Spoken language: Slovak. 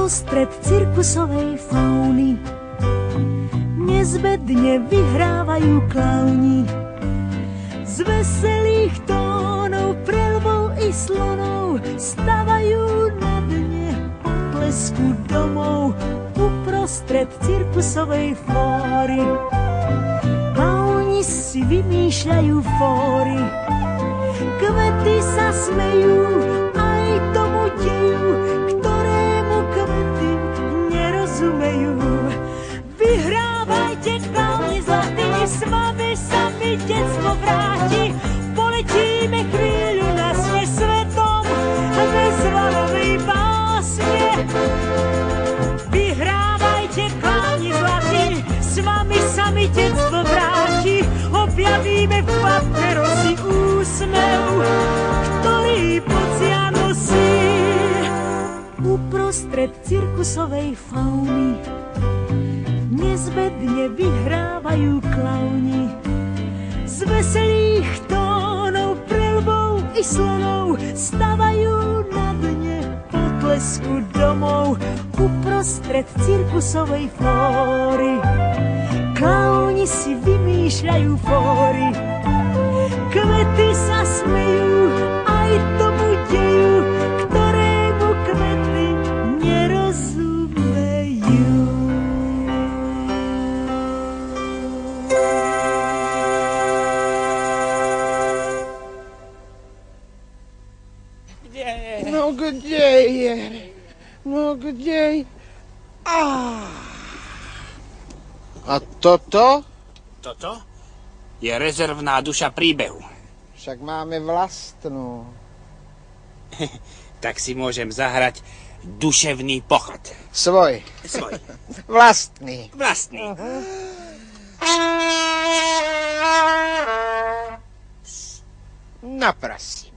Uprostred cirkusovej fauny nezbedne vyhrávajú klauni. Z veselých tónov, preľbov i slonov stavajú na dne potlesku domov. Uprostred cirkusovej fóry klauni si vymýšľajú fóry. Kvety sa smejú aj tomu deju, ktorému kvety nerozumejú. Vyhrávajte, klauni zlatí, s vami sa mi detstvo vráti. Poletíme chvíľu na sne svetom, bez valovej básne. Vyhrávajte, klauni zlatí, s vami sa mi detstvo vráti. Objavíme v Paterosi úsmev, ktorý pocia nosí. Uprostred cirkusovej fauny nezbedne vyhrávajú klauni. Z veselých tónov, preľbov i slonov stavajú na dne potlesku domov. Uprostred cirkusovej fóry klauni si vymýšľajú fóry. Kvety sa smejú aj tomu deju, ktorému kvety nerozumejú. No kde je? No kde je? A toto? Toto je rezervná duša príbehu. Však máme vlastnú. Tak si môžem zahrať duševný pochod. Svoj. Vlastný. Vlastný. Naprasím.